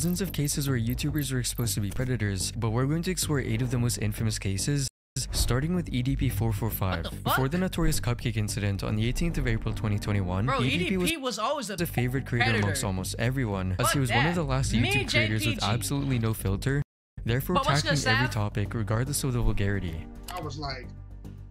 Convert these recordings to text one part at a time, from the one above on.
dozens of cases where YouTubers were exposed to be predators, but we're going to explore 8 of the most infamous cases, starting with EDP445. Before the notorious cupcake incident on the 18th of April 2021, Bro, EDP was always a favorite creator amongst almost everyone, as he was one of the last YouTube creators with absolutely no filter, therefore tackling every topic regardless of the vulgarity. I was like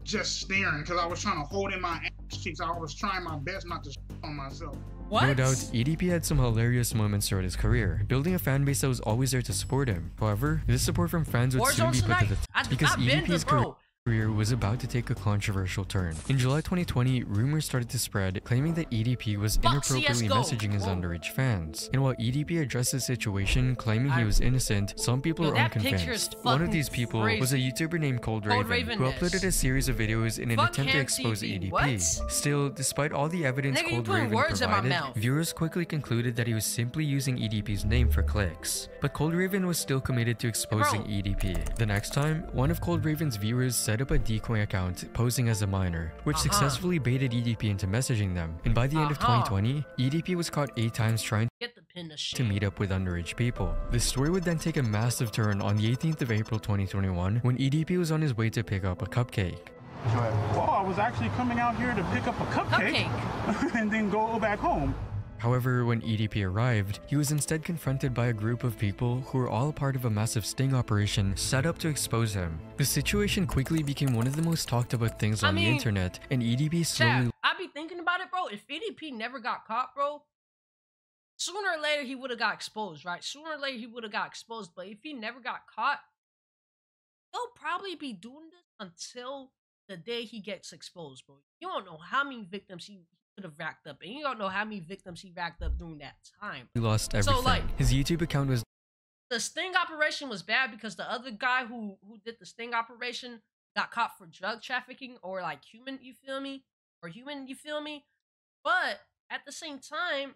just staring because I was trying to hold in my ass cheeks. I was trying my best not to on myself. What? No doubt, EDP had some hilarious moments throughout his career, building a fan base that was always there to support him. However, this support from fans would soon be put to the test because EDP's career was about to take a controversial turn. In July 2020, rumors started to spread, claiming that EDP was inappropriately messaging his underage fans. And while EDP addressed the situation, claiming he was innocent, some people are unconvinced. One of these people was a YouTuber named Cold Raven, who uploaded a series of videos in an attempt to expose EDP. Still, despite all the evidence Cold Raven provided, viewers quickly concluded that he was simply using EDP's name for clicks. But Cold Raven was still committed to exposing EDP. The next time, one of Cold Raven's viewers set up a decoy account posing as a minor, which successfully baited EDP into messaging them. And by the end of 2020, EDP was caught 8 times trying to meet up with underage people. The story would then take a massive turn on the 18th of April 2021 when EDP was on his way to pick up a cupcake. Well, I was actually coming out here to pick up a cupcake. And then go back home. However, when EDP arrived, he was instead confronted by a group of people who were all part of a massive sting operation set up to expose him. The situation quickly became one of the most talked about things on the internet, and EDP slowly... I be thinking about it, bro. If EDP never got caught, bro, sooner or later he would have got exposed, right? Sooner or later he would have got exposed, but if he never got caught, he'll probably be doing this until the day he gets exposed, bro. You don't know how many victims he could have racked up, and you don't know how many victims he racked up during that time. He lost everything. So, like, his YouTube account was... The sting operation was bad because the other guy who did the sting operation got caught for drug trafficking or like human, you feel me? But at the same time,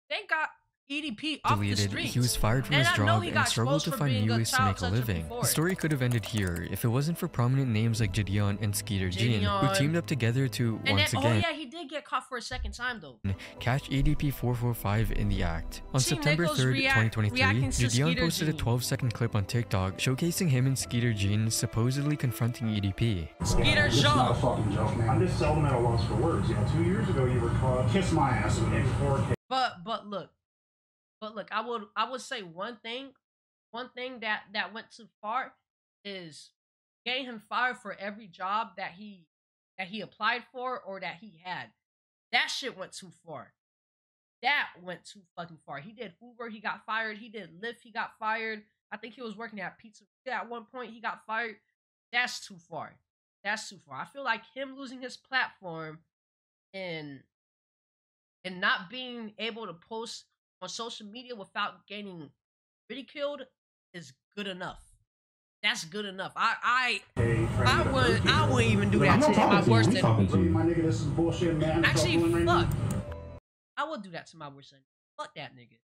they got EDP off the streets. He was fired from his job and struggled to find new ways to make a living. The story could have ended here if it wasn't for prominent names like Gideon and Skeeter Jean, who teamed up together to, once again, oh yeah, he did get caught for a second time though, catch EDP445 in the act. On September 3rd, 2023, Gideon posted a 12-second clip on TikTok showcasing him and Skeeter Jean supposedly confronting EDP. Skeeter Jean! Not a fucking joke, man. I'm just seldom at a loss for words. You know, 2 years ago you were caught, kiss my ass in 4K. But look, I would say one thing that went too far is getting him fired for every job that he applied for or that he had. That shit went too far. That went too fucking far. He did Uber, he got fired. He did Lyft, he got fired. I think he was working at Pizza at one point, he got fired. That's too far. That's too far. I feel like him losing his platform and not being able to post on social media without getting ridiculed is good enough. That's good enough. I wouldn't even do that to my worst enemy. Actually, fuck. I would do that to my worst enemy. Fuck that nigga.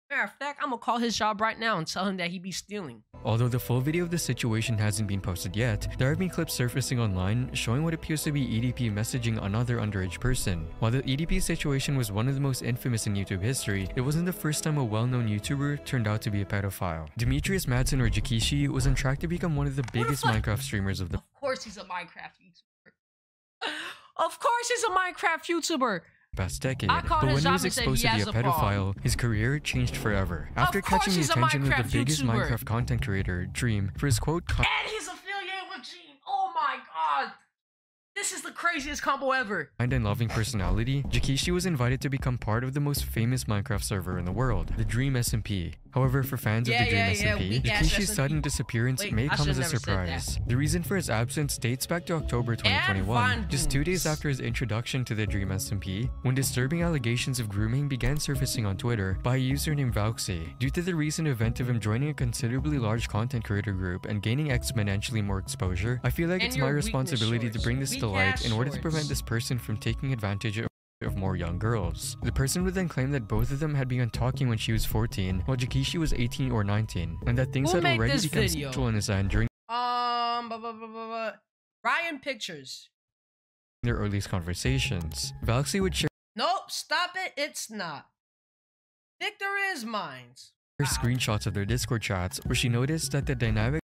Matter of fact, I'm gonna call his job right now and tell him that he be stealing. Although the full video of the situation hasn't been posted yet, there have been clips surfacing online showing what appears to be EDP messaging another underage person. While the EDP situation was one of the most infamous in YouTube history, it wasn't the first time a well-known YouTuber turned out to be a pedophile. Demetrius Madsen, or Jakishi, was on track to become one of the biggest Minecraft streamers of the... Of course he's a Minecraft YouTuber. Of course he's a Minecraft YouTuber. Past decade, but when he was exposed to be a pedophile, his career changed forever. After catching the attention of the biggest Minecraft content creator, Dream, for his quote, and he's affiliated with Gene. Oh my god, this is the craziest combo ever. Kind and loving personality, Jakishi was invited to become part of the most famous Minecraft server in the world, the Dream SMP. However, for fans of the Dream SMP, Jakishi's sudden disappearance may come as a surprise. The reason for his absence dates back to October 2021, just 2 days after his introduction to the Dream SMP, when disturbing allegations of grooming began surfacing on Twitter by a user named Valksy. Due to the recent event of him joining a considerably large content creator group and gaining exponentially more exposure, I feel like it's my responsibility to bring this to light in order to prevent this person from taking advantage of more young girls. The person would then claim that both of them had begun talking when she was 14, while Jakishi was 18 or 19, and that things had already become sexual in his end during Ryan Pictures. Their earliest conversations. Valksy would share... Nope, stop it, it's not. Victor is mine. screenshots of their Discord chats where she noticed that the dynamic.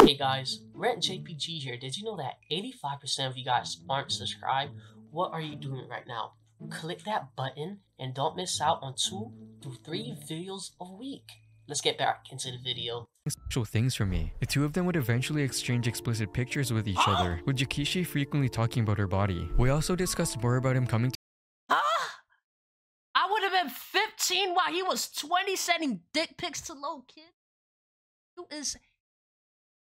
Hey guys, RentJPG here. Did you know that 85% of you guys aren't subscribed? What are you doing right now? Click that button and don't miss out on 2 to 3 videos a week. Let's get back into the video. Special things for me. The two of them would eventually exchange explicit pictures with each other, with Jakishi frequently talking about her body. We also discussed more about him coming to I would have been 15 while he was 20 sending dick pics to little kids. You is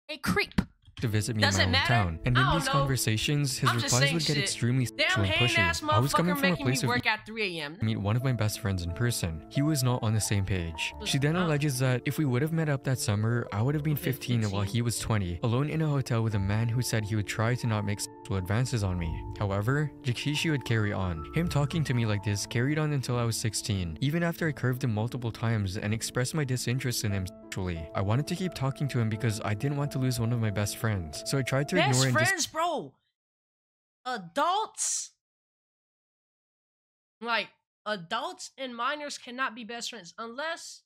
a creep. To visit me in my hometown, and in these conversations, his replies would get extremely sexual and pushy. I was coming from a place of work at 3 a.m. meet one of my best friends in person. He was not on the same page. She then alleges that if we would have met up that summer, I would have been 15 while he was 20, alone in a hotel with a man who said he would try to not make sexual advances on me. However, Jakishi would carry on. Him talking to me like this carried on until I was 16, even after I curved him multiple times and expressed my disinterest in him sexually. I wanted to keep talking to him because I didn't want to lose one of my best friends, so I tried to ignore and friends, bro. Adults and minors cannot be best friends unless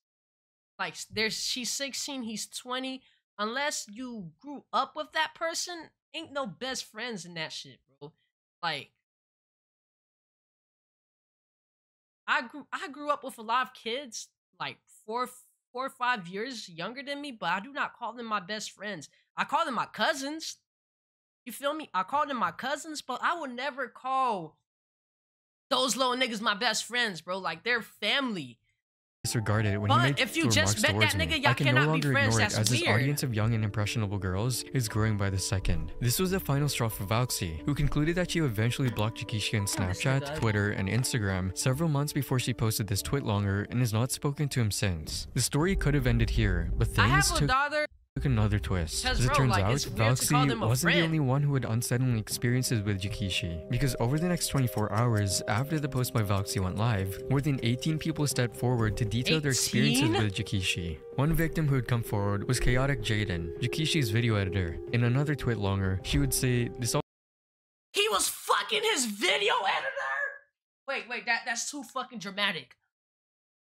she's 16, he's 20. Unless you grew up with that person, ain't no best friends in that shit, bro. Like, I grew up with a lot of kids like 4 or 5 years younger than me, but I do not call them my best friends. I call them my cousins. You feel me? I call them my cousins, but I would never call those little niggas my best friends, bro. Like, they're family. Disregarded when but he made if you just met that nigga, y'all cannot be friends. That's as weird. His audience of young and impressionable girls is growing by the second. This was the final straw for Valxy, who concluded that she eventually blocked Jakishi on Snapchat, Twitter, and Instagram several months before she posted this twit longer and has not spoken to him since. The story could have ended here, but things took another twist. As it turns out, Valxy wasn't the only one who had unsettling experiences with Jakishi, because over the next 24 hours after the post by Valxy went live, more than 18 people stepped forward to detail their experiences with Jakishi. One victim who had come forward was Chaotic Jaden, Jakishi's video editor. In another twit longer, she would say this all— He was fucking his video editor? Wait, that's too fucking dramatic.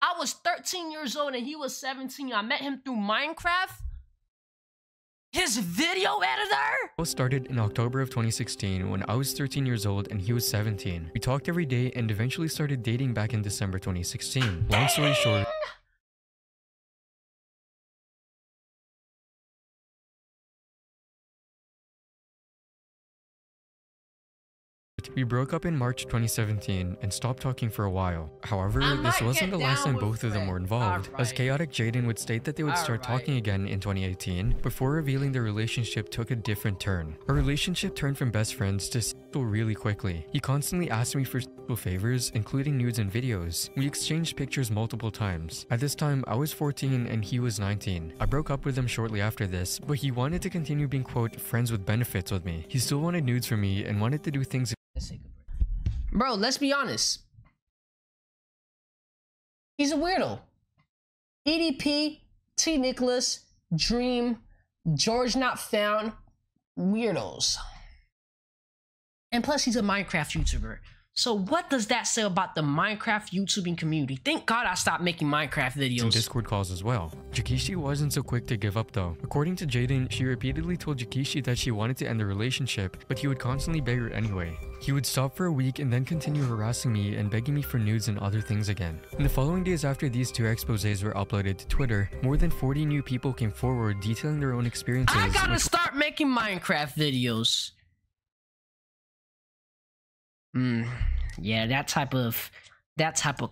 I was 13 years old and he was 17. I met him through Minecraft. His video editor? It started in October of 2016 when I was 13 years old and he was 17. We talked every day and eventually started dating back in December 2016. Long story short, we broke up in March 2017 and stopped talking for a while. However, this wasn't the last time both of them were involved, as Chaotic Jaden would state that they would start talking again in 2018 before revealing their relationship took a different turn. Our relationship turned from best friends to sexual really quickly. He constantly asked me for sexual favors, including nudes and videos. We exchanged pictures multiple times. At this time, I was 14 and he was 19. I broke up with him shortly after this, but he wanted to continue being, quote, friends with benefits with me. He still wanted nudes from me and wanted to do things. Bro, let's be honest. He's a weirdo. EDP, T. Nicholas, Dream, George Not Found, weirdos. And plus, he's a Minecraft YouTuber. So what does that say about the Minecraft YouTubing community? Thank God I stopped making Minecraft videos. Some Discord calls as well. Jakishi wasn't so quick to give up though. According to Jaden, she repeatedly told Jakishi that she wanted to end the relationship, but he would constantly beg her anyway. He would stop for a week and then continue harassing me and begging me for nudes and other things again. In the following days after these two exposés were uploaded to Twitter, more than 40 new people came forward detailing their own experiences. I gotta start making Minecraft videos. Yeah, that type of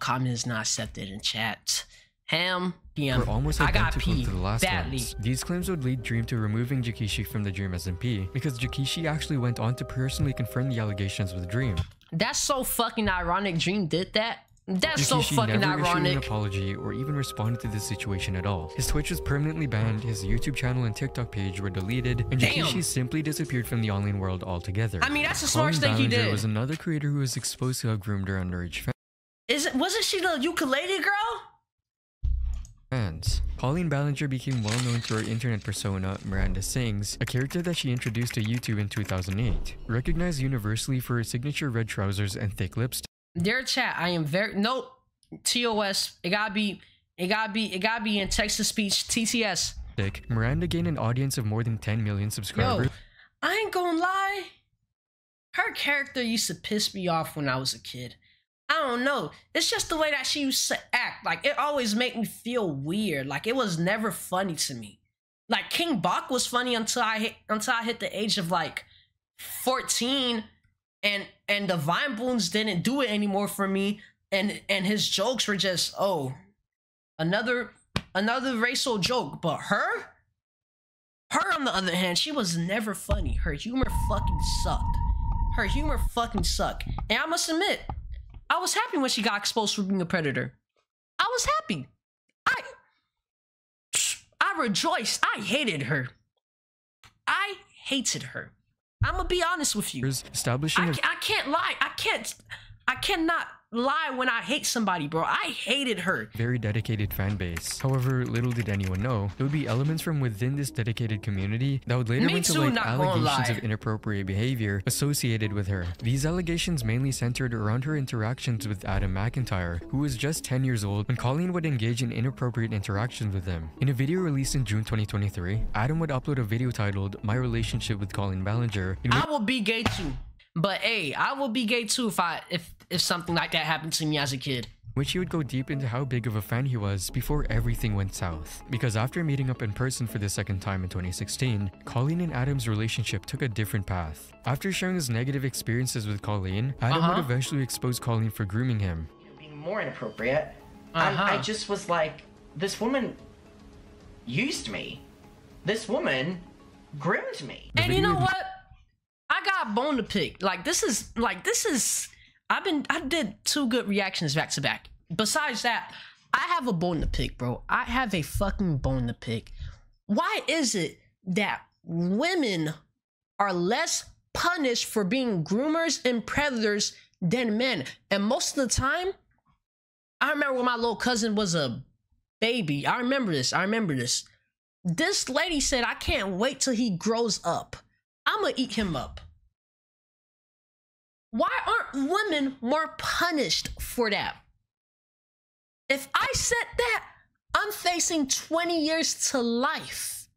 comment is not accepted in chat. Ham, PM. Were almost identical to the last badly. ones. These claims would lead Dream to removing Jakishi from the Dream SMP because Jakishi actually went on to personally confirm the allegations with Dream. That's so fucking ironic. Dream did that. That's so Jakishi fucking never ironic. issued an apology or even responded to this situation at all. His Twitch was permanently banned, his YouTube channel and TikTok page were deleted, and Jakishi simply disappeared from the online world altogether. I mean, that's the smartest thing he did. Was another creator who was exposed to have groomed her underage wasn't she the ukulele girl? fans. Pauline Ballinger became well known through her internet persona, Miranda Sings, a character that she introduced to YouTube in 2008. Recognized universally for her signature red trousers and thick lipstick. Dear chat, I am very TOS. It It gotta be in text to speech, TTS. Miranda gained an audience of more than 10 million subscribers. Yo, I ain't gonna lie. Her character used to piss me off when I was a kid. I don't know. It's just the way that she used to act. Like, it always made me feel weird. Like, it was never funny to me. Like, King Bach was funny until I hit the age of, like, 14. And the Vine Boons didn't do it anymore for me. And his jokes were just, oh, another racial joke. But her on the other hand, she was never funny. Her humor fucking sucked. And I must admit, I was happy when she got exposed for being a predator. I was happy. I rejoiced. I hated her. I hated her. I'm gonna be honest with you. I can't lie. I cannot lie when I hate somebody, bro. I hated her. Very dedicated fan base. However, little did anyone know, there would be elements from within this dedicated community that would later lead to like allegations of inappropriate behavior associated with her. These allegations mainly centered around her interactions with Adam McIntyre, who was just 10 years old when Colleen would engage in inappropriate interactions with him. In a video released in June 2023, Adam would upload a video titled "My Relationship with Colleen Ballinger." I will be gay too. But hey, I will be gay too if something like that happened to me as a kid. Which he would go deep into how big of a fan he was before everything went south. Because after meeting up in person for the second time in 2016, Colleen and Adam's relationship took a different path. After sharing his negative experiences with Colleen, Adam would eventually expose Colleen for grooming him. Being more inappropriate. I just was like, this woman used me. This woman groomed me. And you know what? I got a bone to pick. I did 2 good reactions back to back. Besides that, I have a bone to pick, bro. I have a fucking bone to pick. Why is it that women are less punished for being groomers and predators than men? And most of the time, I remember when my little cousin was a baby. I remember this. This lady said, I can't wait till he grows up. I'm gonna eat him up. Why aren't women more punished for that? If I said that, I'm facing 20 years to life.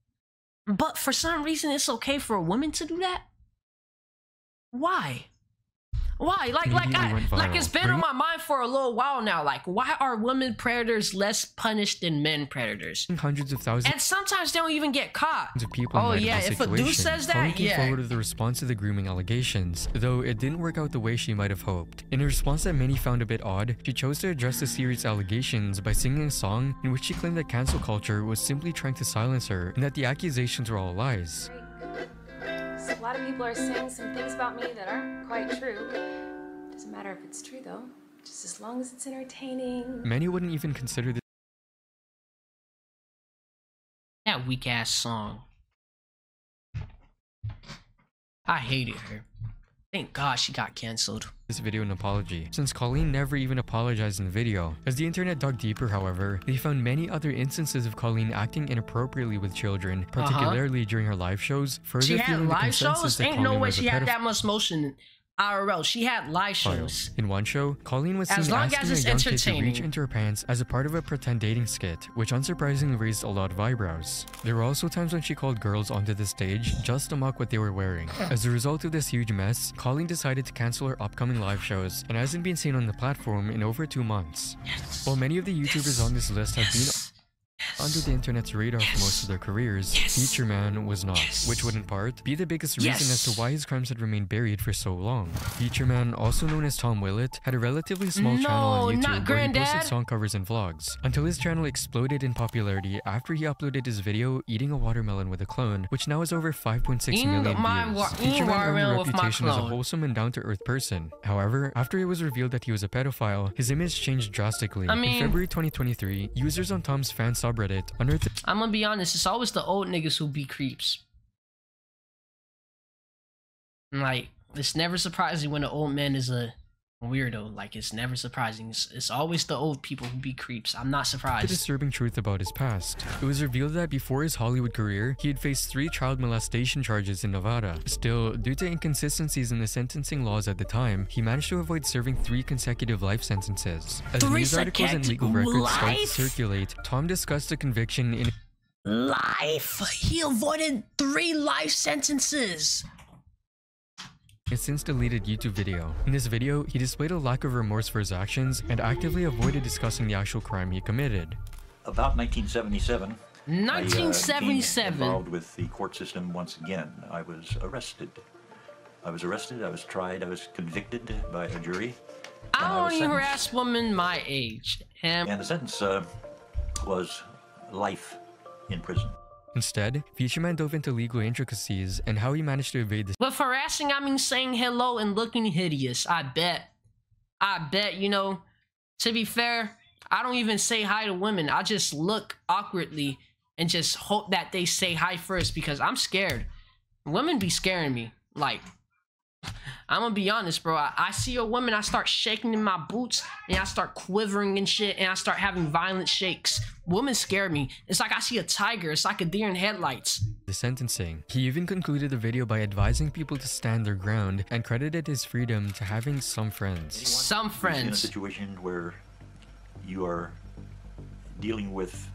But for some reason, it's okay for a woman to do that? Why? Like it's been on my mind for a little while now. Like, why are women predators less punished than men predators? Hundreds of thousands. And sometimes they don't even get caught. Of people oh yeah, if a dude says that, came forward with a response to the grooming allegations, though it didn't work out the way she might have hoped. In a response that many found a bit odd, she chose to address the serious allegations by singing a song in which she claimed that cancel culture was simply trying to silence her and that the accusations were all lies. A lot of people are saying some things about me that aren't quite true. Doesn't matter if it's true though, just as long as it's entertaining. Many wouldn't even consider this. That weak ass song. I hated her. Thank God she got canceled. This video an apology, since Colleen never even apologized in the video. As the internet dug deeper, however, they found many other instances of Colleen acting inappropriately with children, particularly during her live shows. Further she had live shows? Ain't no way she had that much motion. IRL, she had live shows. In one show, Colleen was seen asking a young kid to reach into her pants as a part of a pretend dating skit, which unsurprisingly raised a lot of eyebrows. There were also times when she called girls onto the stage just to mock what they were wearing. As a result of this huge mess, Colleen decided to cancel her upcoming live shows and hasn't been seen on the platform in over 2 months. While many of the YouTubers on this list have been under the internet's radar for most of their careers, Feature Man was not, which would in part be the biggest reason as to why his crimes had remained buried for so long. Feature Man, also known as Tom Willett, had a relatively small channel on YouTube where he posted song covers and vlogs, until his channel exploded in popularity after he uploaded his video eating a watermelon with a clone, which now has over 5.6 million views. Feature Man earned a reputation as a wholesome and down-to-earth person. However, after it was revealed that he was a pedophile, his image changed drastically. In February 2023, users on Tom's fan subreddit I'm gonna be honest, it's always the old niggas who be creeps. Like, it's never surprising when an old man is a weirdo. Like, it's never surprising. It's always the old people who be creeps. I'm not surprised. The disturbing truth about his past. It was revealed that before his Hollywood career, he had faced 3 child molestation charges in Nevada. Still, due to inconsistencies in the sentencing laws at the time, he managed to avoid serving 3 consecutive life sentences. As news articles and legal records started to circulate, Tom discussed the conviction in life. He avoided 3 life sentences. A since deleted YouTube video. In this video, he displayed a lack of remorse for his actions and actively avoided discussing the actual crime he committed. About 1977. 1977. I became involved with the court system once again. I was arrested. I was tried, I was convicted by a jury. I only harass women my age. And the sentence was life in prison. Instead, Futureman dove into legal intricacies and how he managed to evade this. With harassing, I mean saying hello and looking hideous. I bet, you know, to be fair, I don't even say hi to women. I just look awkwardly and just hope that they say hi first because I'm scared. Women be scaring me. Like, I'm gonna be honest, bro. I see a woman, I start shaking in my boots, and I start quivering and shit, and I start having violent shakes. Women scare me. It's like I see a tiger. It's like a deer in headlights. The sentencing. He even concluded the video by advising people to stand their ground and credited his freedom to having some friends. Some friends. In a situation where you are dealing with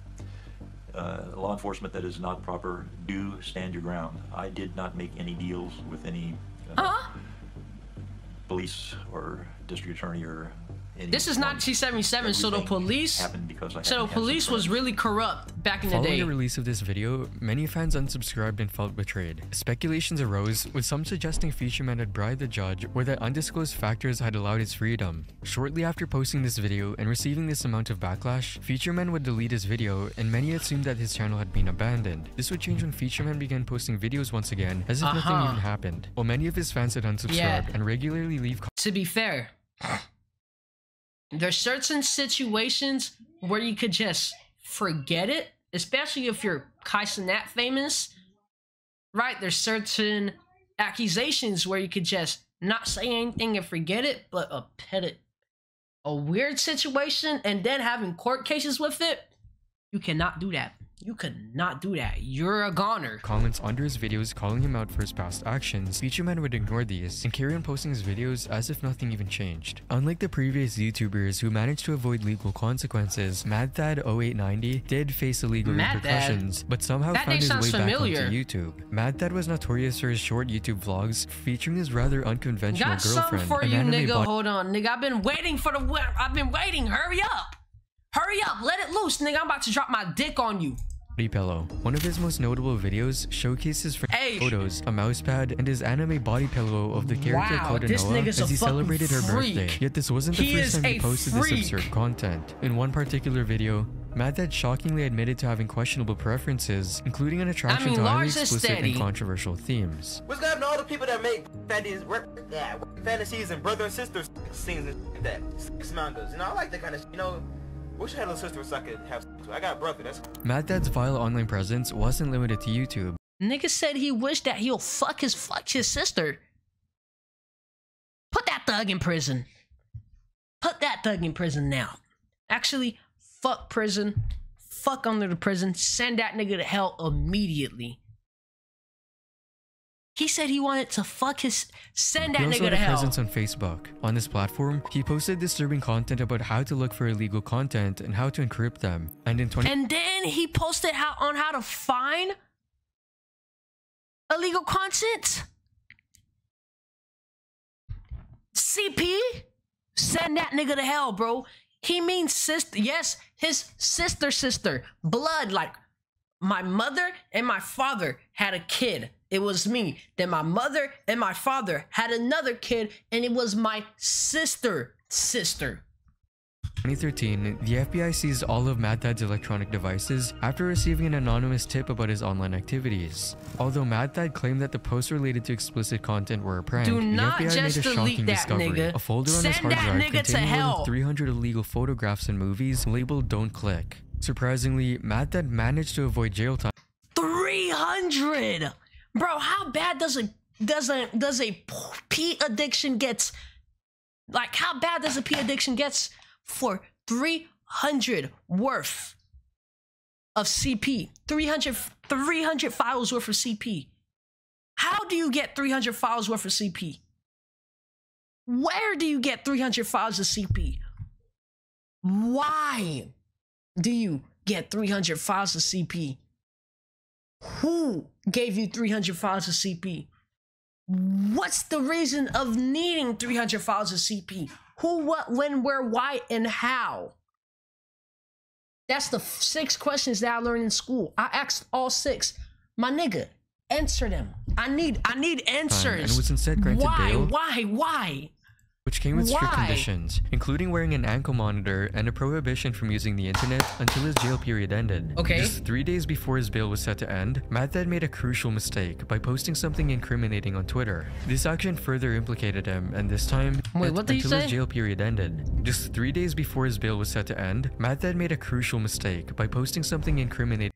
law enforcement that is not proper, do stand your ground. I did not make any deals with any police or district attorney or any. This is 1977, so the police was really corrupt back in the day. Following the release of this video, many fans unsubscribed and felt betrayed. Speculations arose, with some suggesting Futureman had bribed the judge or that undisclosed factors had allowed his freedom. Shortly after posting this video and receiving this amount of backlash, Futureman would delete his video, and many assumed that his channel had been abandoned. This would change when Futureman began posting videos once again, as if nothing even happened, while many of his fans had unsubscribed and regularly leave. To be fair, there's certain situations where you could just forget it, especially if you're kinda that famous, right? There's certain accusations where you could just not say anything and forget it, but a weird situation and then having court cases with it, you cannot do that. You could not do that. You're a goner. Comments under his videos calling him out for his past actions, Futureman would ignore these and carry on posting his videos as if nothing even changed. Unlike the previous YouTubers who managed to avoid legal consequences, MadThad0890 did face illegal repercussions, but somehow found his way back onto YouTube. MadThad was notorious for his short YouTube vlogs featuring his rather unconventional girlfriend. Got something for you, nigga. Hold on, nigga. I've been waiting for I've been waiting. Hurry up. Hurry up. Let it loose, nigga. I'm about to drop my dick on you. Body pillow. One of his most notable videos showcases photos, a mouse pad, and his anime body pillow of the character Kodanoa as he celebrated her birthday. Yet this wasn't the first time he posted this absurd content. In one particular video, MadThad shockingly admitted to having questionable preferences, including an attraction to highly explicit and controversial themes. What's going on to all the people that make fantasies and brother and sister scenes and like that? Sex mangas. You know, I like that kind of, you know. Wish I had a little sister so I could have. I got a brother. That's. MadThad's vile online presence wasn't limited to YouTube. Nigga said he wished that he'll fuck his sister. Put that thug in prison. Put that thug in prison now. Actually, fuck prison. Fuck under the prison. Send that nigga to hell immediately. He said he wanted to fuck send that nigga to hell. He also had a presence on Facebook. On this platform, he posted disturbing content about how to look for illegal content and how to encrypt them. And then he posted on how to find illegal content. CP, send that nigga to hell, bro. He means sister. Yes, his sister. Blood, like my mother and my father had a kid. It was me. Then my mother and my father had another kid, and it was my sister. 2013, the FBI seized all of MadThad's electronic devices after receiving an anonymous tip about his online activities. Although MadThad claimed that the posts related to explicit content were a prank, the FBI made a shocking discovery. A folder on his hard drive containing more than 300 illegal photographs and movies labeled "Don't Click." Surprisingly, MadThad managed to avoid jail time. 300! Bro, how bad does a pee addiction get? Like, how bad does a P addiction get for 300 worth of CP? 300 files worth of CP. How do you get 300 files worth of CP? Where do you get 300 files of CP? Why do you get 300 files of CP? Who gave you 300 files of CP? What's the reason of needing 300 files of CP? Who, what, when, where, why, and how? That's the 6 questions that I learned in school. I asked all 6. My nigga, answer them. I need answers. And was instead granted bail. Why? Which came with strict conditions, including wearing an ankle monitor and a prohibition from using the internet until his jail period ended. Okay. Just 3 days before his bail was set to end, Matt Dad made a crucial mistake by posting something incriminating on Twitter. This action further implicated him, and this time, until his jail period ended. Just 3 days before his bail was set to end, Matt Dad made a crucial mistake by posting something incriminating.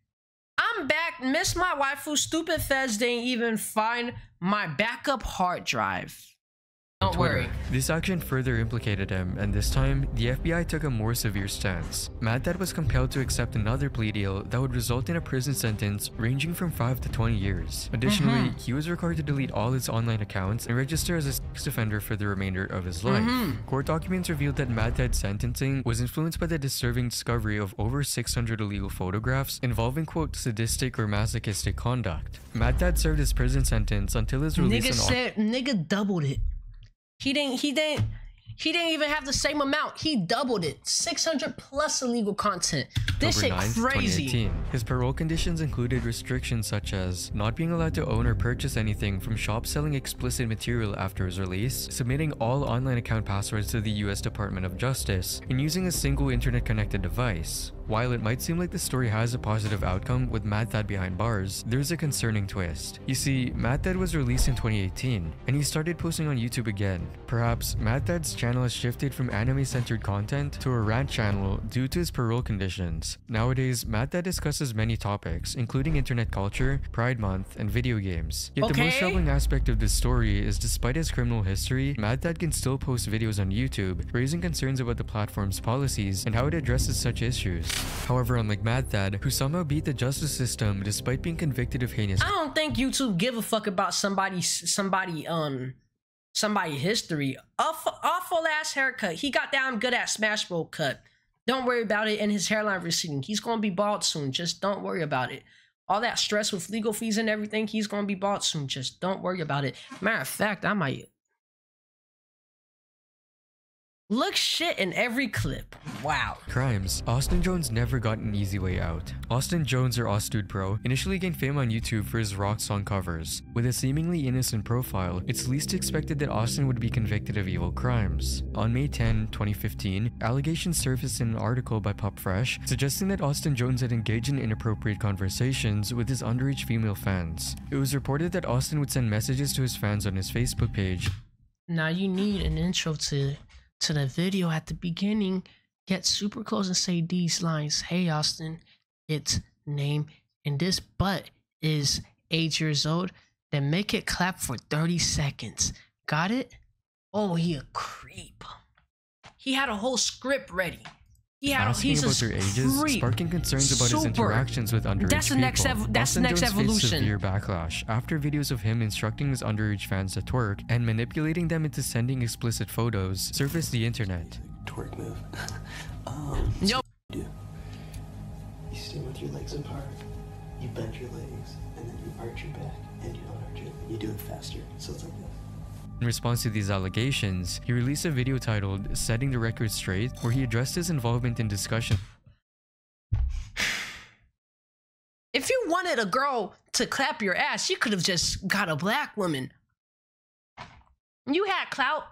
I'm back. Miss my waifu. Stupid feds didn't even find my backup hard drive. Don't worry. This action further implicated him, and this time, the FBI took a more severe stance. Matt Dad was compelled to accept another plea deal that would result in a prison sentence ranging from 5 to 20 years. Additionally, he was required to delete all his online accounts and register as a sex offender for the remainder of his life. Court documents revealed that Matt Dad's sentencing was influenced by the disturbing discovery of over 600 illegal photographs involving, quote, sadistic or masochistic conduct. Matt Dad served his prison sentence until his release. Nigga doubled it. He didn't even have the same amount. He doubled it. 600 plus illegal content. This shit crazy. His parole conditions included restrictions such as not being allowed to own or purchase anything from shops selling explicit material after his release, submitting all online account passwords to the US Department of Justice, and using a single internet-connected device. While it might seem like the story has a positive outcome with Matt Dad behind bars, there's a concerning twist. You see, Matt Dad was released in 2018, and he started posting on YouTube again. Perhaps Matt Dad's channel has shifted from anime-centered content to a rant channel due to his parole conditions. Nowadays, Matt Dad discusses many topics, including internet culture, Pride Month, and video games. Yet the most troubling aspect of this story is despite his criminal history, Matt Dad can still post videos on YouTube, raising concerns about the platform's policies and how it addresses such issues. However, unlike Matt Dad, who somehow beat the justice system despite being convicted of heinous— I don't think YouTube give a fuck about somebody's history. Awful ass haircut. He got down good at Smash Bros cut. Don't worry about it. And his hairline receding. He's gonna be bald soon. Just don't worry about it. All that stress with legal fees and everything, he's gonna be bald soon. Just don't worry about it. Matter of fact, I might look shit in every clip. Wow. Crimes. Austin Jones never got an easy way out. Austin Jones, or Ostdude Pro, initially gained fame on YouTube for his rock song covers. With a seemingly innocent profile, it's least expected that Austin would be convicted of evil crimes. On May 10, 2015, allegations surfaced in an article by PopFresh suggesting that Austin Jones had engaged in inappropriate conversations with his underage female fans. It was reported that Austin would send messages to his fans on his Facebook page. Now you need an intro to the video at the beginning. Get super close and say these lines. Hey Austin, it's name and this butt is 8 years old. Then make it clap for 30 seconds. Got it? Oh, he a creep. He had a whole script ready. Asking about their ages, sparking concerns about his interactions with underage people. That's the next evolution. Severe backlash after videos of him instructing his underage fans to twerk and manipulating them into sending explicit photos surfaced the internet. Twerk move. Yo. You stand with your legs apart, you bend your legs, and then you arch your back, and you don't arch it. You do it faster, so it's like this. In response to these allegations, he released a video titled Setting the Record Straight, where he addressed his involvement in discussion. If you wanted a girl to clap your ass, you could have just got a black woman. You had clout.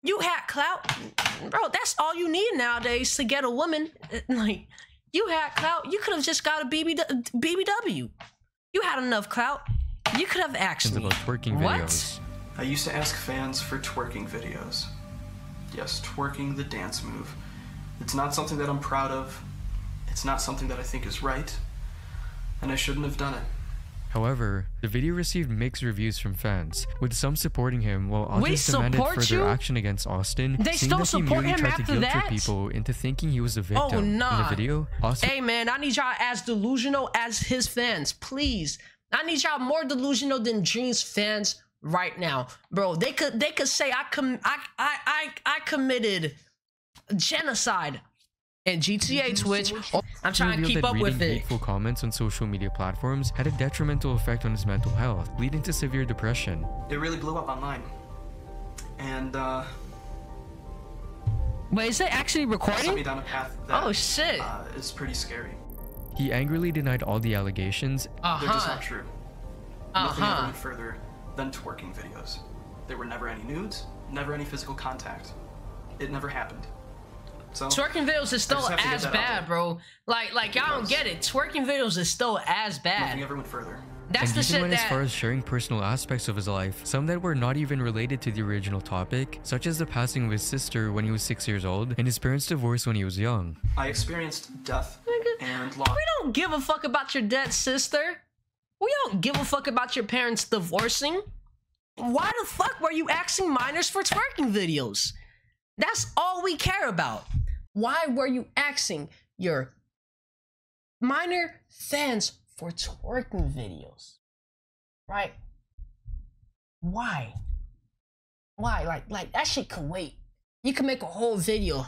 You had clout. Bro, that's all you need nowadays to get a woman. Like, you had clout. You could have just got a BBW. You had enough clout. You could have asked me. About twerking videos. I used to ask fans for twerking videos. Yes, twerking, the dance move. It's not something that I'm proud of. It's not something that I think is right. And I shouldn't have done it. However, the video received mixed reviews from fans, with some supporting him while others demanded further action against Austin, saying that he merely tried to guilt trip people into thinking he was a victim. Oh, nah. In the video, Austin— Hey man, I need y'all as delusional as his fans, please. I need y'all more delusional than Dream's fans right now, bro. They could say I committed genocide in GTA Twitch. I'm trying to keep up with it. Hateful comments on social media platforms had a detrimental effect on his mental health, leading to severe depression. It really blew up online, and wait, is it actually recording? Sent me down a path that, oh shit! It's pretty scary. He angrily denied all the allegations. They're just not true. Nothing ever went further than twerking videos. There were never any nudes, never any physical contact. It never happened. So twerking videos is still as bad, bro. Like y'all don't get it. Twerking videos is still as bad. Nothing ever went further. That's the shit went that— as far as sharing personal aspects of his life, some that were not even related to the original topic, such as the passing of his sister when he was 6 years old and his parents' divorce when he was young. I experienced death and loss. We don't give a fuck about your dead sister. We don't give a fuck about your parents divorcing. Why the fuck were you asking minors for twerking videos? That's all we care about. Why were you asking your minor fans for twerking videos? Right? Why? Why? Like that shit could wait. You can make a whole video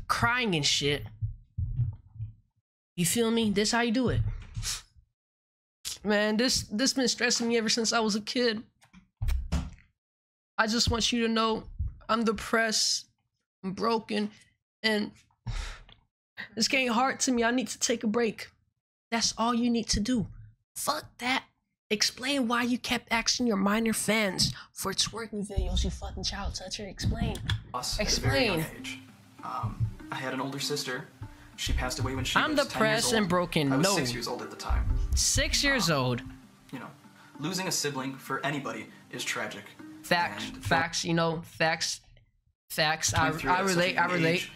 crying and shit. You feel me? This how you do it. Man, this been stressing me ever since I was a kid. I just want you to know I'm depressed, I'm broken, and it's getting hard to me. I need to take a break. That's all you need to do. Fuck that. Explain why you kept asking your minor fans for twerking videos, you fucking child toucher. Explain. Explain. I had an older sister. She passed away when she I'm was 10 years depressed old. and broken. I was No. 6 years old at the time. 6 years old. You know, losing a sibling for anybody is tragic. Facts. Facts. You know, facts. Facts. I relate.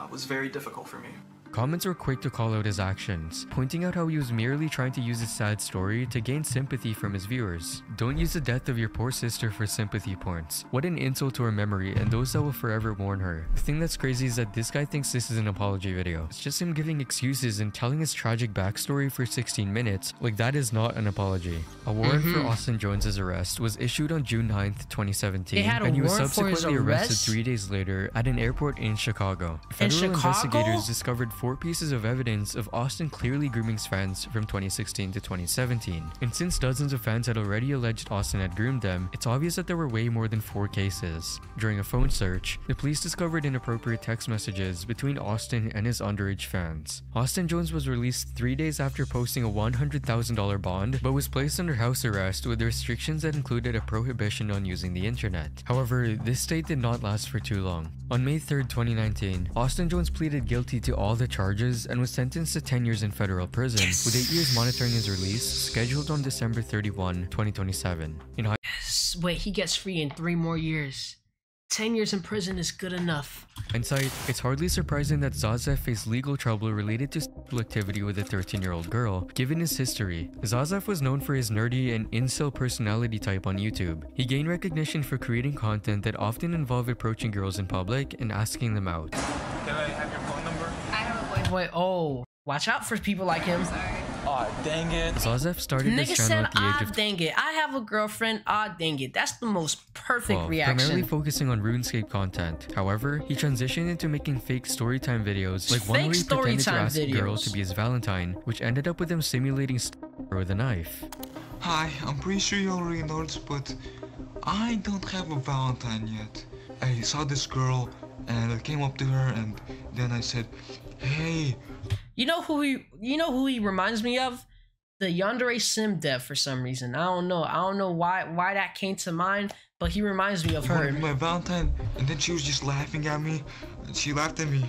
Was very difficult for me. Comments were quick to call out his actions, pointing out how he was merely trying to use his sad story to gain sympathy from his viewers. Don't use the death of your poor sister for sympathy points. What an insult to her memory and those that will forever mourn her. The thing that's crazy is that this guy thinks this is an apology video. It's just him giving excuses and telling his tragic backstory for 16 minutes. Like, that is not an apology. A warrant for Austin Jones' arrest was issued on June 9th, 2017, and he was subsequently arrested 3 days later at an airport in Chicago. Federal investigators discovered 4 pieces of evidence of Austin clearly grooming his fans from 2016 to 2017. And since dozens of fans had already alleged Austin had groomed them, it's obvious that there were way more than 4 cases. During a phone search, the police discovered inappropriate text messages between Austin and his underage fans. Austin Jones was released 3 days after posting a $100,000 bond, but was placed under house arrest with restrictions that included a prohibition on using the internet. However, this state did not last for too long. On May 3rd, 2019, Austin Jones pleaded guilty to all the charges and was sentenced to 10 years in federal prison, with 8 years monitoring his release, scheduled on December 31, 2027. Wait, he gets free in 3 more years. 10 years in prison is good enough. Hindsight, it's hardly surprising that Zaza faced legal trouble related to sexual activity with a 13-year-old girl, given his history. Zaza was known for his nerdy and incel personality type on YouTube. He gained recognition for creating content that often involved approaching girls in public and asking them out. Can I have your phone number? I have a Wait, oh. Watch out for people like him. Aw, dang it. Zazef started Nigga this channel at the age of dang it. I have a girlfriend. Dang it. That's the most perfect reaction. Primarily focusing on RuneScape content. However, he transitioned into making fake storytime videos, like one where he pretended to ask a girl to be his Valentine, which ended up with him simulating her with a knife. Hi, I'm pretty sure you already know this, but I don't have a Valentine yet. I saw this girl and I came up to her and then I said, hey. You know who he reminds me of? The Yandere Sim dev for some reason. I don't know why that came to mind, but he reminds me of her. My Valentine, and then she was just laughing at me. And she laughed at me,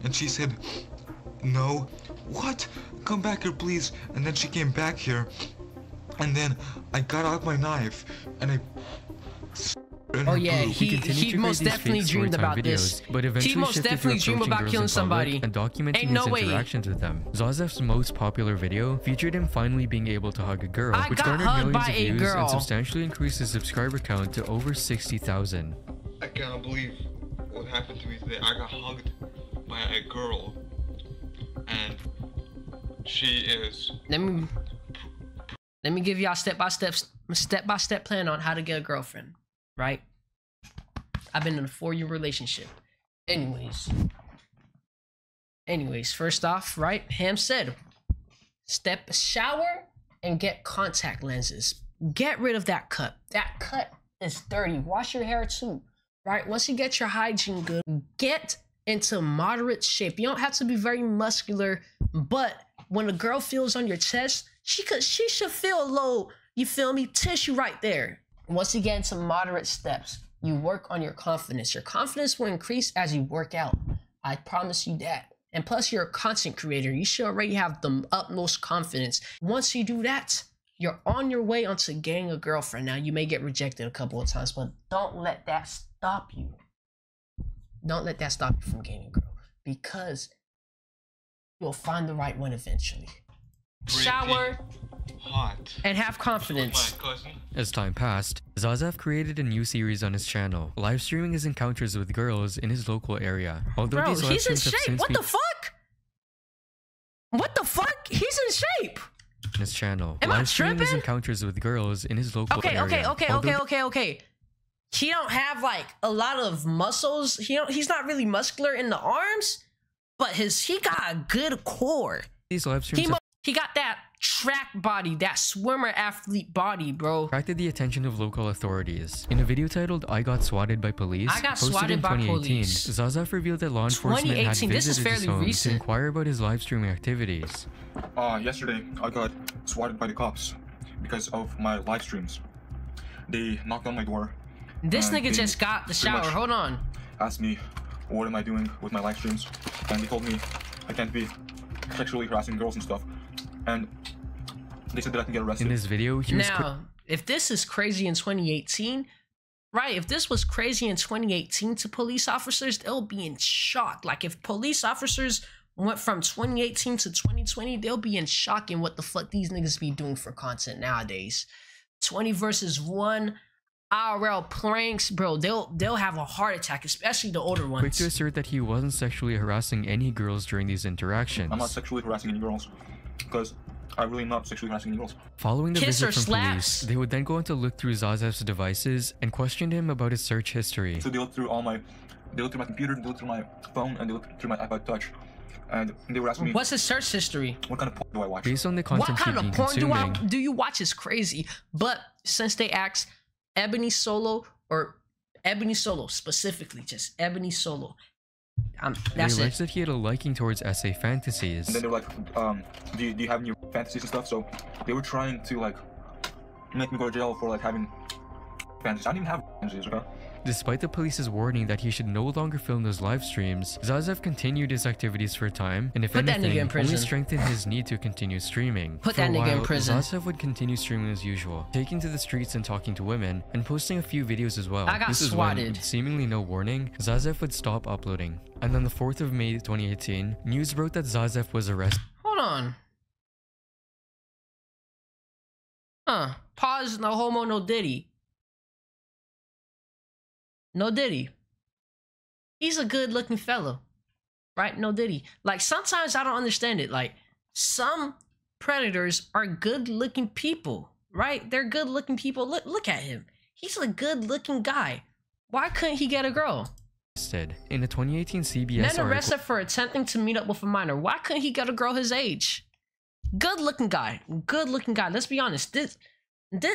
and she said, no. What? Come back here, please. And then she came back here, and then I got out my knife, and I Oh yeah, he most definitely dreamed about this. But eventually he most definitely dreamed about killing somebody and documenting his interactions with them. Zazef's most popular video featured him finally being able to hug a girl, which garnered millions of views and substantially increased his subscriber count to over 60,000. I cannot believe what happened to me today. I got hugged by a girl, and she is. Let me give y'all step by step plan on how to get a girlfriend. Right? I've been in a 4-year relationship. Anyways, first off, right? Ham said, shower and get contact lenses. Get rid of that cut. That cut is dirty. Wash your hair too. Right? Once you get your hygiene good, get into moderate shape. You don't have to be very muscular, but when a girl feels on your chest, she should feel a little, you feel me, tissue right there. Once you get into moderate steps, you work on your confidence. Your confidence will increase as you work out. I promise you that. And plus, you're a content creator. You should already have the utmost confidence. Once you do that, you're on your way onto getting a girlfriend. Now, you may get rejected a couple of times, but don't let that stop you. Don't let that stop you from getting a girl, because you'll find the right one eventually. Shower. Hot. And have confidence. As time passed, Zazef created a new series on his channel, live streaming his encounters with girls in his local area. Although bro, these live he's in streams have shape. since What the fuck? What the fuck? He's in shape. His channel, Am live I streaming his tripping? encounters with girls in his local area. Okay. He don't have like a lot of muscles. He's not really muscular in the arms, but he got a good core. These live streams He got that track body, that swimmer athlete body, bro. Attracted the attention of local authorities. In a video titled "I Got Swatted by Police," posted in 2018, Zazef revealed that law enforcement had visited his home to inquire about his live streaming activities. Yesterday I got swatted by the cops because of my live streams. They knocked on my door. This nigga just got the shower. Hold on. Asked me what am I doing with my live streams, and they told me I can't be sexually harassing girls and stuff. And they said that I can get arrested. In this video, he was if this is crazy in 2018, right? If this was crazy in 2018 to police officers, they'll be in shock. Like if police officers went from 2018 to 2020, they'll be in shock in what the fuck these niggas be doing for content nowadays. 20 versus 1 IRL pranks, bro. They'll have a heart attack, especially the older ones. Quick to assert that he wasn't sexually harassing any girls during these interactions. I'm not sexually harassing any girls, because I'm really not sexually harassing any girls. Following the visit from police, they would then go on to look through Zazef's devices and questioned him about his search history. So they looked through my computer, they looked through my phone, and they looked through my iPod Touch. And they were asking me, what's his search history? What kind of porn do I watch? Based on the content he'd been consuming. What kind of porn do you watch is crazy. But since they asked Ebony Solo, or Ebony Solo specifically, just Ebony Solo. That's they alleged that he had a liking towards SA fantasies. And then they were like, do you have any fantasies and stuff? So they were trying to like make me go to jail for like having fantasies. I didn't even have fantasies, okay? Despite the police's warning that he should no longer film those live streams, Zazef continued his activities for a time, and if anything, only strengthened his need to continue streaming. Put that nigga in prison. Zazef would continue streaming as usual, taking to the streets and talking to women, and posting a few videos as well. I got swatted. With seemingly no warning, Zazef would stop uploading. And on the 4th of May 2018, news broke that Zazef was arrested. Hold on. Pause, no homo, no diddy. No Diddy. He's a good looking fellow. Right? No Diddy. Like sometimes I don't understand it. Like some predators are good looking people. Right? They're good looking people. Look at him. He's a good looking guy. Why couldn't he get a girl? In a 2018 CBS Then arrested for attempting to meet up with a minor. Why couldn't he get a girl his age? Good looking guy. Good looking guy. Let's be honest. This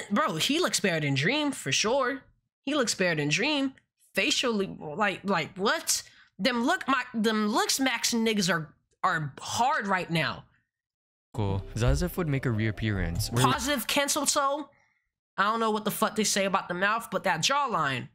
bro, he looks better than Dream for sure. He looks better than Dream. Facially, like what? Them looks max niggas are hard right now. Cool. Zazef would make a reappearance. Positive cancel toe. I don't know what the fuck they say about the mouth, but that jawline.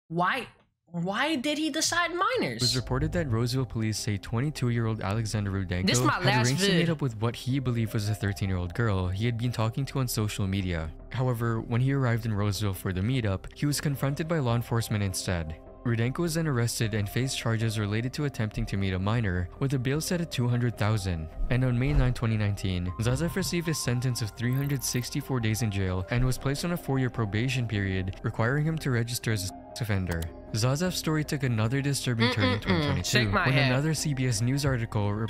Why Why did he decide minors? It was reported that Roseville police say 22-year-old Alexander Rudenko had arranged to meet up with what he believed was a 13-year-old girl he had been talking to on social media. However, when he arrived in Roseville for the meetup, he was confronted by law enforcement instead. Rudenko was then arrested and faced charges related to attempting to meet a minor, with a bail set at $200,000. And on May 9, 2019, Zazaf received a sentence of 364 days in jail and was placed on a 4-year probation period, requiring him to register as a sex offender. Zazaf's story took another disturbing turn in 2022 when another CBS News article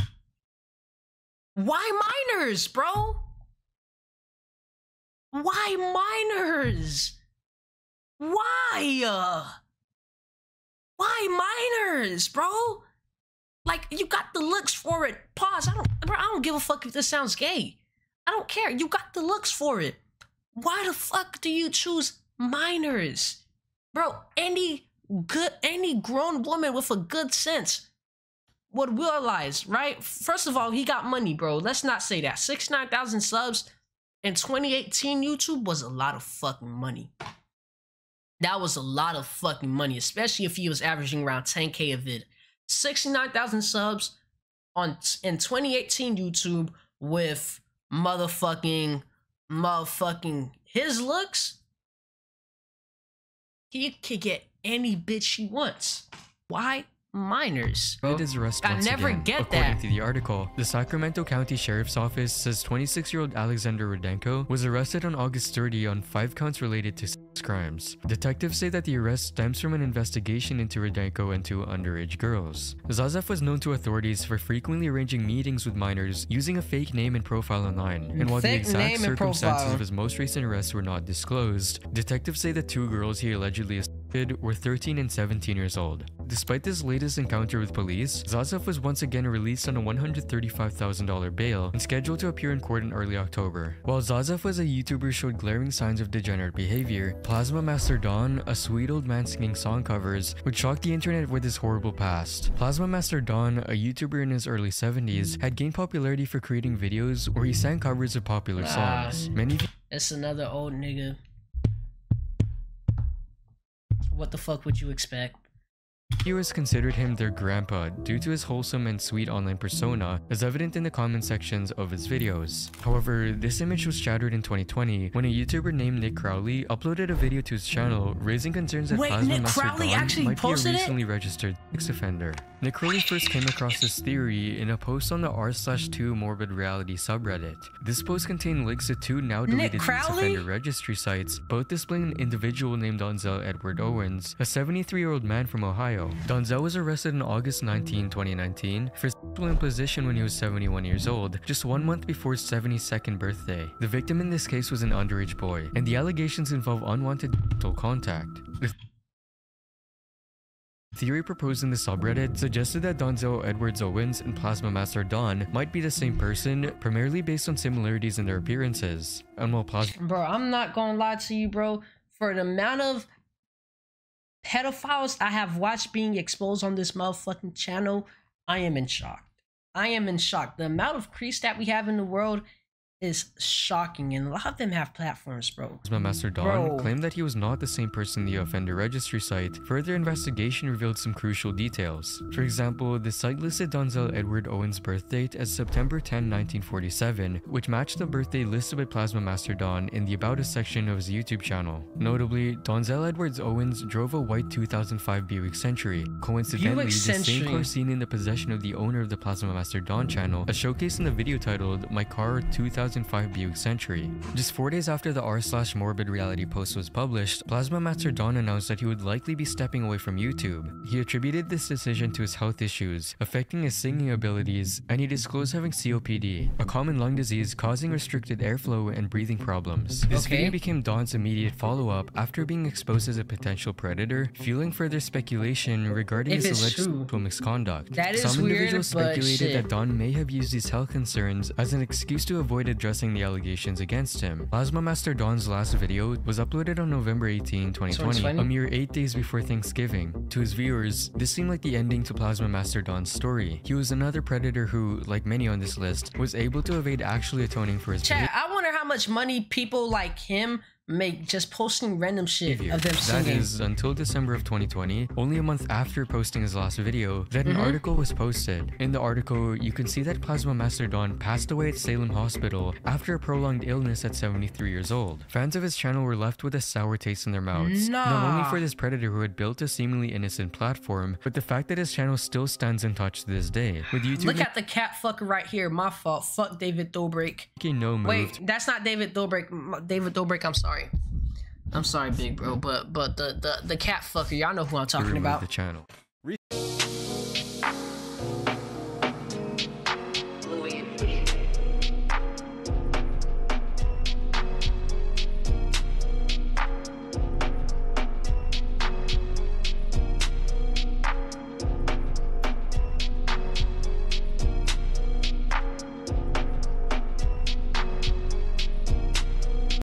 Why minors, bro? Why minors? Why minors, bro? Like, you got the looks for it. Pause. I don't give a fuck if this sounds gay. I don't care. You got the looks for it. Why the fuck do you choose minors? Bro, any grown woman with a good sense would realize, right? First of all, he got money, bro. Let's not say that. 69,000 subs in 2018 YouTube was a lot of fucking money. That was a lot of fucking money, especially if he was averaging around 10K a vid. 69,000 subs in 2018 YouTube with motherfucking his looks. He could get any bitch he wants. Why minors? His arrest once again. According to the article, the Sacramento County Sheriff's Office says 26-year-old Alexander Rudenko was arrested on August 30 on 5 counts related to sex crimes. Detectives say that the arrest stems from an investigation into Rudenko and 2 underage girls. Zazaf was known to authorities for frequently arranging meetings with minors using a fake name and profile online. And while the exact circumstances of his most recent arrest were not disclosed, detectives say the 2 girls he allegedly assaulted were 13 and 17 years old. Despite this latest encounter with police, Zazaf was once again released on a $135,000 bail and scheduled to appear in court in early October. While Zazaf was a YouTuber who showed glaring signs of degenerate behavior, Plasma Master Don, a sweet old man singing song covers, would shock the internet with his horrible past. Plasma Master Don, a YouTuber in his early 70s, had gained popularity for creating videos where he sang covers of popular songs. It's another old nigga. What the fuck would you expect? Viewers considered him their grandpa due to his wholesome and sweet online persona, as evident in the comment sections of his videos. However, this image was shattered in 2020 when a YouTuber named Nick Crowley uploaded a video to his channel raising concerns that Plasma Master Don might be a recently registered sex offender. Nick Crowley first came across this theory in a post on the r/2 morbid reality subreddit. This post contained links to 2 now deleted sex offender registry sites, both displaying an individual named Donzel Edward Owens, a 73-year-old man from Ohio. Donzel was arrested on August 19, 2019 for sexual imposition when he was 71 years old, just 1 month before his 72nd birthday. The victim in this case was an underage boy, and the allegations involve unwanted sexual contact. The theory proposed in the subreddit suggested that Donzel Edwards Owens and Plasma Master Don might be the same person, primarily based on similarities in their appearances. And while Bro, I'm not gonna lie to you, bro. For the amount of pedophiles I have watched being exposed on this motherfucking channel, I am in shock. I am in shock. The amount of creeps that we have in the world is shocking, and a lot of them have platforms, bro. Master Don claimed that he was not the same person in the offender registry site. Further investigation revealed some crucial details. For example, the site listed Donzel Edward Owens' birth date as September 10, 1947, which matched the birthday listed by Plasma Master Don in the About Us section of his YouTube channel. Notably, Donzel Edwards Owens drove a white 2005 Buick Century. Coincidentally, the same car seen in the possession of the owner of the Plasma Master Don channel, as showcased in the video titled My Car 2005 Buick Century. Just 4 days after the r/morbid reality post was published, Plasma Master Don announced that he would likely be stepping away from YouTube. He attributed this decision to his health issues, affecting his singing abilities, and he disclosed having COPD, a common lung disease causing restricted airflow and breathing problems. This video became Don's immediate follow-up after being exposed as a potential predator, fueling further speculation regarding his alleged sexual misconduct. Some individuals speculated that Don may have used his health concerns as an excuse to avoid addressing the allegations against him. Plasma Master Don's last video was uploaded on November 18, 2020, a mere 8 days before Thanksgiving. To his viewers, this seemed like the ending to Plasma Master Don's story. He was another predator who, like many on this list, was able to evade actually atoning for his behavior. I wonder how much money people like him make just posting random shit of them That singing. is until December of 2020, only a month after posting his last video, that an article was posted. In the article, you can see that Plasma Master Don passed away at Salem Hospital after a prolonged illness at 73 years old. Fans of his channel were left with a sour taste in their mouths, not only for this predator who had built a seemingly innocent platform, but the fact that his channel still stands untouched to this day. With YouTube, look at the cat fucker right here. My fault. Fuck David Dobrik. No move. Wait, that's not David Dobrik. David Dobrik, I'm sorry. I'm sorry, big bro, but the cat fucker, y'all know who I'm talking about. The channel.